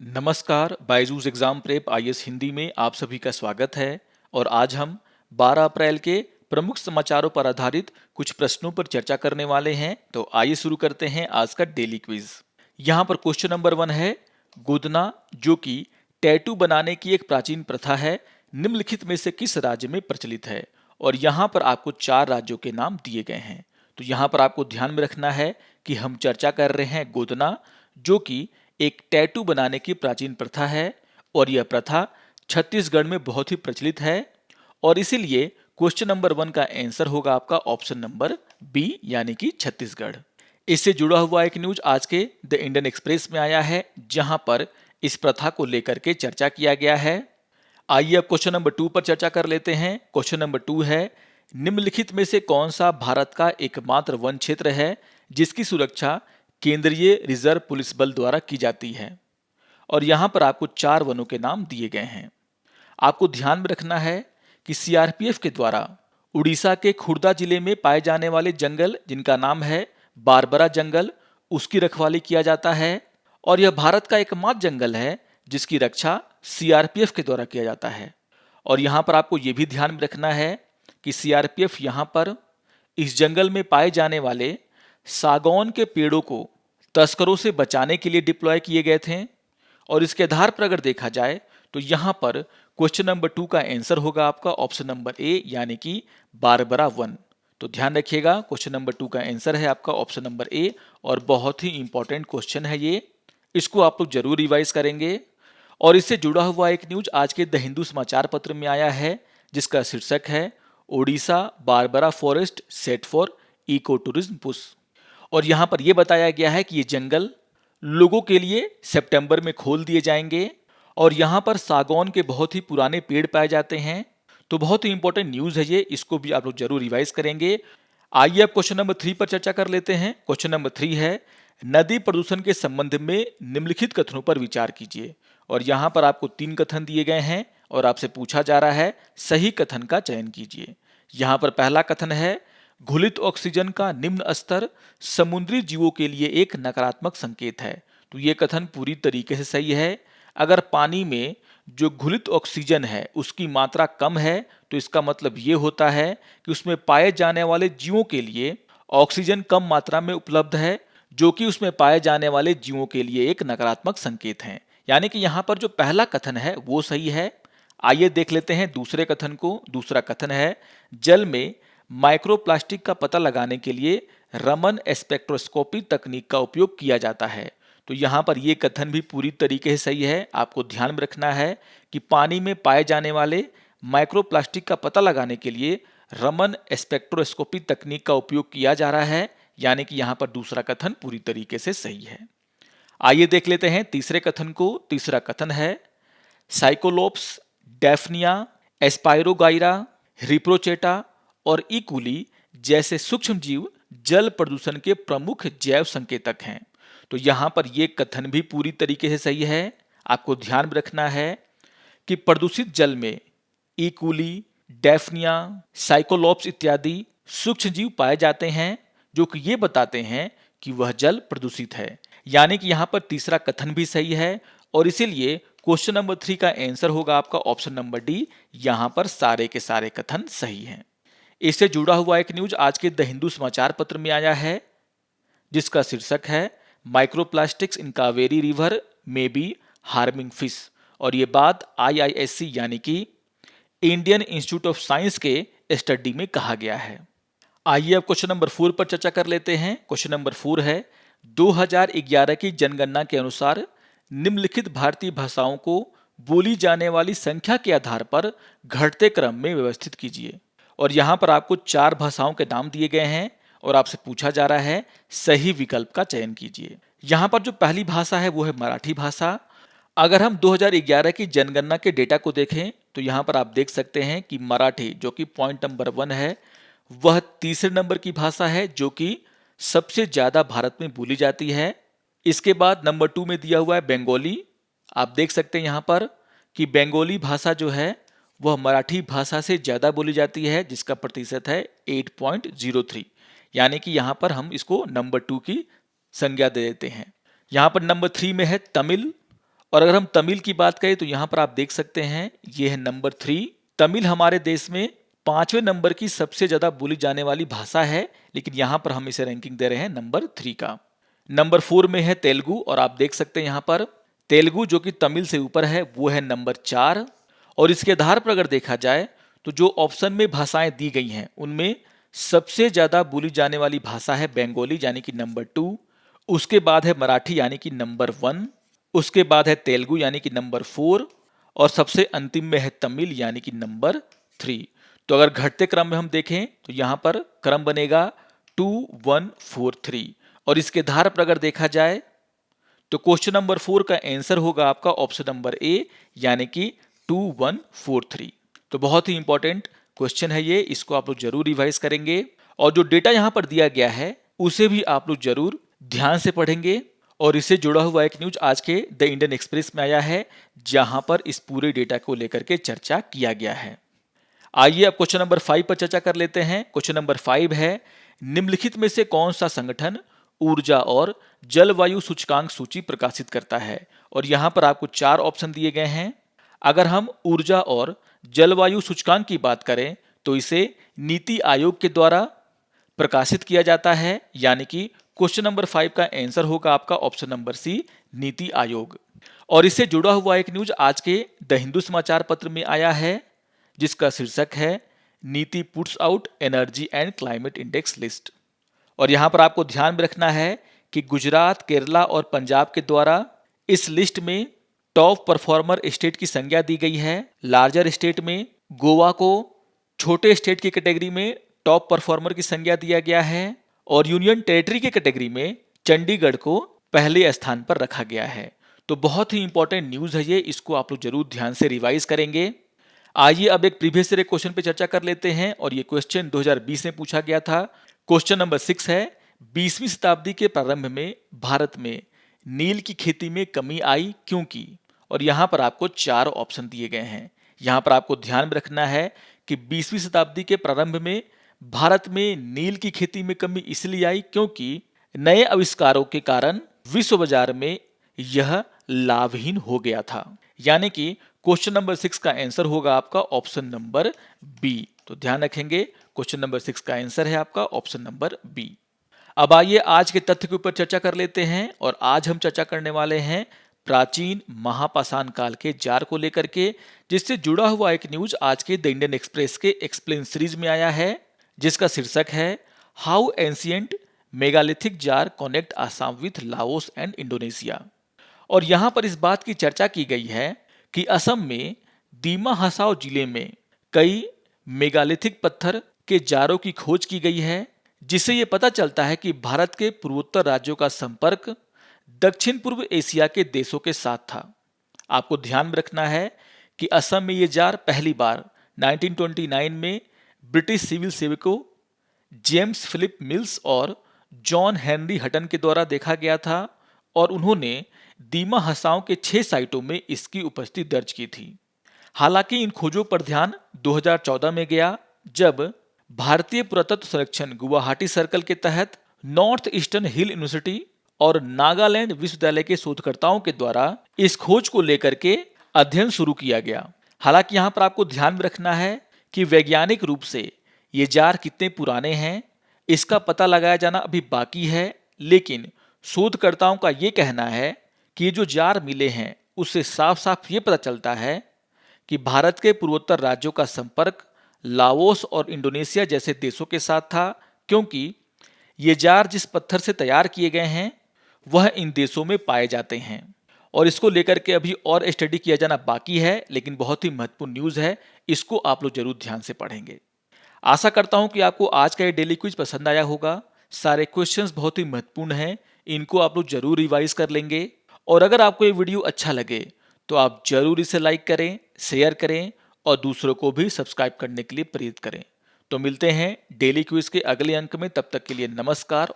नमस्कार, Byju's exam prep IAS Hindi में आप सभी का स्वागत है। और आज हम 12 अप्रैल के प्रमुख समाचारों पर आधारित कुछ प्रश्नों पर चर्चा करने वाले हैं। तो आइए शुरू करते हैं आज का डेली क्विज। यहाँ पर क्वेश्चन नंबर 1 है, गुदना जो कि टैटू बनाने की एक प्राचीन प्रथा है, निम्नलिखित में से किस राज्य में प्रचलित है। और यहाँ पर आपको 4 राज्यों के नाम दिए गए हैं। तो यहाँ पर आपको ध्यान में रखना है कि हम चर्चा कर रहे हैं गोदना, जो कि एक टैटू बनाने की प्राचीन प्रथा है और यह प्रथा छत्तीसगढ़ में बहुत ही प्रचलित है। और इसीलिए क्वेश्चन नंबर 1 का आंसर होगा आपका ऑप्शन नंबर बी यानी कि छत्तीसगढ़। इससे जुड़ा हुआ एक न्यूज आज के द इंडियन एक्सप्रेस में आया है, जहां पर इस प्रथा को लेकर के चर्चा किया गया है। आइए अब क्वेश्चन नंबर 2 पर चर्चा कर लेते हैं। क्वेश्चन नंबर 2 है, निम्नलिखित में से कौन सा भारत का एकमात्र वन क्षेत्र है जिसकी सुरक्षा केंद्रीय रिजर्व पुलिस बल द्वारा की जाती है। और यहां पर आपको 4 वनों के नाम दिए गए हैं। आपको ध्यान में रखना है कि सीआरपीएफ के द्वारा उड़ीसा के खुर्दा जिले में पाए जाने वाले जंगल, जिनका नाम है बारबरा जंगल, उसकी रखवाली किया जाता है। और यह भारत का एकमात्र जंगल है जिसकी रक्षा सीआरपीएफ के द्वारा किया जाता है। और यहां पर आपको यह भी ध्यान में रखना है कि सीआरपीएफ यहां पर इस जंगल में पाए जाने वाले सागौन के पेड़ों को तस्करों से बचाने के लिए डिप्लॉय किए गए थे। और इसके आधार पर अगर देखा जाए तो यहां पर क्वेश्चन नंबर 2 का आंसर होगा आपका ऑप्शन नंबर ए यानी कि बारबरा वन। तो ध्यान रखिएगा, क्वेश्चन नंबर 2 का आंसर है आपका ऑप्शन नंबर ए। और बहुत ही इंपॉर्टेंट क्वेश्चन है ये, इसको आप लोग जरूर रिवाइज करेंगे। और इससे जुड़ा हुआ एक न्यूज आज के द हिंदू समाचार पत्र में आया है, जिसका शीर्षक है, Odisha Barbara forest set for eco tourism push. और यहां पर यह बताया गया है कि ये जंगल लोगों के लिए सितंबर में खोल दिए जाएंगे। और यहां पर सागौन के बहुत ही पुराने पेड़ पाए जाते हैं। तो बहुत ही इंपॉर्टेंट न्यूज है ये, इसको भी आप लोग जरूर रिवाइज करेंगे। आइए अब क्वेश्चन नंबर 3 पर चर्चा कर लेते हैं। क्वेश्चन नंबर 3 है, नदी प्रदूषण के संबंध में निम्नलिखित कथनों पर विचार कीजिए। और यहां पर आपको 3 कथन दिए गए हैं और आपसे पूछा जा रहा है सही कथन का चयन कीजिए। यहां पर पहला कथन है, घुलित ऑक्सीजन का निम्न स्तर समुद्री जीवों के लिए एक नकारात्मक संकेत है। तो ये कथन पूरी तरीके से सही है। अगर पानी में जो घुलित ऑक्सीजन है उसकी मात्रा कम है तो इसका मतलब ये होता है कि उसमें पाए जाने वाले जीवों के लिए ऑक्सीजन कम मात्रा में उपलब्ध है, जो कि उसमें पाए जाने वाले जीवों के लिए एक नकारात्मक संकेत है। यानी कि यहाँ पर जो पहला कथन है वो सही है। आइए देख लेते हैं दूसरे कथन को। दूसरा कथन है, जल में माइक्रोप्लास्टिक का पता लगाने के लिए रमन स्पेक्ट्रोस्कोपी तकनीक का उपयोग किया जाता है। तो यहाँ पर यह कथन भी पूरी तरीके से सही है। आपको ध्यान में रखना है कि पानी में पाए जाने वाले माइक्रोप्लास्टिक का पता लगाने के लिए रमन स्पेक्ट्रोस्कोपी तकनीक का उपयोग किया जा रहा है। यानी कि यहाँ पर दूसरा कथन पूरी तरीके से सही है। आइए देख लेते हैं तीसरे कथन को। तीसरा कथन है, साइकोलोप्स, डेफनिया, एस्पायरोगाइरा, रिप्रोचेटा और इकुली जैसे सूक्ष्म जीव जल प्रदूषण के प्रमुख जैव संकेतक हैं। तो यहां पर यह कथन भी पूरी तरीके से सही है। आपको ध्यान में रखना है कि प्रदूषित जल में इकुली, डेफनिया, साइकोलोप्स इत्यादि सूक्ष्म जीव पाए जाते हैं, जो कि ये बताते हैं कि वह जल प्रदूषित है। यानी कि यहां पर तीसरा कथन भी सही है। और इसीलिए क्वेश्चन नंबर 3 का आंसर होगा आपका ऑप्शन नंबर डी। यहां पर सारे के सारे कथन सही हैं। इससे जुड़ा हुआ एक न्यूज आज के द हिंदू समाचार पत्र में आया है, जिसका शीर्षक है, माइक्रोप्लास्टिक्स इन कावेरी रिवर में बी हार्मिंग फिश। और ये बात आईआईएससी यानी कि इंडियन इंस्टीट्यूट ऑफ साइंस के स्टडी में कहा गया है। आइए अब क्वेश्चन नंबर 4 पर चर्चा कर लेते हैं। क्वेश्चन नंबर 4 है, 2011 की जनगणना के अनुसार निम्नलिखित भारतीय भाषाओं को बोली जाने वाली संख्या के आधार पर घटते क्रम में व्यवस्थित कीजिए। और यहां पर आपको 4 भाषाओं के नाम दिए गए हैं और आपसे पूछा जा रहा है सही विकल्प का चयन कीजिए। यहां पर जो पहली भाषा है वो है मराठी भाषा। अगर हम 2011 की जनगणना के डेटा को देखें तो यहां पर आप देख सकते हैं कि मराठी, जो कि पॉइंट नंबर 1 है, वह तीसरे नंबर की भाषा है जो कि सबसे ज्यादा भारत में बोली जाती है। इसके बाद नंबर 2 में दिया हुआ है बंगाली। आप देख सकते हैं यहां पर कि बंगाली भाषा जो है वह मराठी भाषा से ज्यादा बोली जाती है, जिसका प्रतिशत है 8.03। यानी कि यहां पर हम इसको नंबर 2 की संज्ञा दे देते हैं। यहां पर नंबर 3 में है तमिल और अगर हम तमिल की बात करें तो यहाँ पर आप देख सकते हैं ये है नंबर 3। तमिल हमारे देश में 5वें नंबर की सबसे ज्यादा बोली जाने वाली भाषा है, लेकिन यहाँ पर हम इसे रैंकिंग दे रहे हैं नंबर 3 का। नंबर 4 में है तेलुगु और आप देख सकते हैं यहाँ पर तेलुगु जो कि तमिल से ऊपर है वो है नंबर 4। और इसके आधार पर अगर देखा जाए तो जो ऑप्शन में भाषाएं दी गई हैं उनमें सबसे ज्यादा बोली जाने वाली भाषा है बंगाली यानी कि नंबर 2, उसके बाद है मराठी यानी कि नंबर 1, उसके बाद है तेलुगु यानी कि नंबर 4 और सबसे अंतिम में है तमिल यानी कि नंबर 3। तो अगर घटते क्रम में हम देखें तो यहाँ पर क्रम बनेगा 2 1 4 3 और इसके आधार पर अगर देखा जाए तो क्वेश्चन नंबर 4 का आंसर होगा आपका ऑप्शन नंबर ए यानी कि 2 1 4 3। तो बहुत ही इंपॉर्टेंट क्वेश्चन है ये, इसको आप लोग जरूर रिवाइज करेंगे और जो डेटा यहाँ पर दिया गया है उसे भी आप लोग जरूर ध्यान से पढ़ेंगे। और इससे जुड़ा हुआ एक न्यूज आज के द इंडियन एक्सप्रेस में आया है जहां पर इस पूरे डेटा को लेकर के चर्चा किया गया है। आइए अब क्वेश्चन नंबर 5 पर चर्चा कर लेते हैं। क्वेश्चन नंबर 5 है निम्नलिखित में से कौन सा संगठन ऊर्जा और जलवायु सूचकांक सूची प्रकाशित करता है। और यहां पर आपको 4 ऑप्शन दिए गए हैं। अगर हम ऊर्जा और जलवायु सूचकांक की बात करें तो इसे नीति आयोग के द्वारा प्रकाशित किया जाता है, यानी कि क्वेश्चन नंबर 5 का आंसर होगा आपका option number C NITI Aayog. और इससे जुड़ा हुआ एक न्यूज आज के द हिंदू समाचार पत्र में आया है जिसका शीर्षक है नीति puts out energy and climate index list. और यहां पर आपको ध्यान में रखना है कि गुजरात, केरला और पंजाब के द्वारा इस लिस्ट में टॉप परफॉर्मर स्टेट की संज्ञा दी गई है। लार्जर स्टेट में गोवा को छोटे स्टेट की कैटेगरी में टॉप परफॉर्मर की संज्ञा दिया गया है और यूनियन टेरिटरी के कैटेगरी में चंडीगढ़ को पहले स्थान पर रखा गया है। तो बहुत ही इंपॉर्टेंट न्यूज है ये, इसको आप लोग जरूर ध्यान से रिवाइज करेंगे। आइए अब एक प्रीवियस ईयर क्वेश्चन पे चर्चा कर लेते हैं और ये क्वेश्चन 2020 में पूछा गया था। क्वेश्चन नंबर 6 है 20वीं शताब्दी के प्रारंभ में भारत में नील की खेती में कमी आई क्योंकि। और यहाँ पर आपको 4 ऑप्शन दिए गए हैं। यहाँ पर आपको ध्यान में रखना है कि 20वीं शताब्दी के प्रारंभ में भारत में नील की खेती में कमी इसलिए आई क्योंकि नए आविष्कारों के कारण विश्व बाजार में यह लाभहीन हो गया था। यानी कि क्वेश्चन नंबर 6 का आंसर होगा आपका ऑप्शन नंबर बी। तो ध्यान रखेंगे क्वेश्चन नंबर 6 का आंसर है आपका ऑप्शन नंबर बी। अब आइए आज के तथ्य के ऊपर चर्चा कर लेते हैं और आज हम चर्चा करने वाले हैं प्राचीन महापाषाण काल के जार को लेकर के, जिससे जुड़ा हुआ एक न्यूज आज के द इंडियन एक्सप्रेस के एक्सप्लेन सीरीज में आया है जिसका शीर्षक है how ancient megalithic jar connect Assam with Laos and Indonesia. और यहां पर इस बात की चर्चा की गई है कि असम में दीमा हसाओ जिले में कई मेगालिथिक पत्थर के जारों की खोज की गई है, जिससे यह पता चलता है कि भारत के पूर्वोत्तर राज्यों का संपर्क दक्षिण पूर्व एशिया के देशों के साथ था। आपको ध्यान में रखना है कि असम में ये जार पहली बार 1929 में ब्रिटिश सिविल सेवकों जेम्स फिलिप मिल्स और जॉन हेनरी हटन के द्वारा देखा गया था और उन्होंने दीमा हसाओं के 6 साइटों में इसकी उपस्थिति दर्ज की थी। हालांकि इन खोजों पर ध्यान 2014 में गया जब भारतीय पुरातत्व संरक्षण गुवाहाटी सर्कल के तहत नॉर्थ ईस्टर्न हिल यूनिवर्सिटी और नागालैंड विश्वविद्यालय के शोधकर्ताओं के द्वारा इस खोज को लेकर के अध्ययन शुरू किया गया। हालांकि यहाँ पर आपको ध्यान में रखना है कि वैज्ञानिक रूप से ये जार कितने पुराने हैं इसका पता लगाया जाना अभी बाकी है, लेकिन शोधकर्ताओं का ये कहना है कि ये जो जार मिले हैं उससे साफ साफ ये पता चलता है कि भारत के पूर्वोत्तर राज्यों का संपर्क लाओस और इंडोनेशिया जैसे देशों के साथ था, क्योंकि ये जार जिस पत्थर से तैयार किए गए हैं वह इन देशों में पाए जाते हैं। और इसको लेकर के अभी और स्टडी किया जाना बाकी है, लेकिन बहुत ही महत्वपूर्ण न्यूज़ है, इसको आप लोग जरूर ध्यान से पढ़ेंगे। आशा करता हूं कि आपको आज का ये डेली क्विज पसंद आया होगा। सारे क्वेश्चंस बहुत ही महत्वपूर्ण हैं, इनको आप लोग जरूर रिवाइज कर लेंगे। और अगर आपको ये वीडियो अच्छा लगे तो आप जरूर इसे लाइक करें, शेयर करें और दूसरों को भी सब्सक्राइब करने के लिए प्रेरित करें। तो मिलते हैं डेली क्विज के अगले अंक में, तब तक के लिए नमस्कार।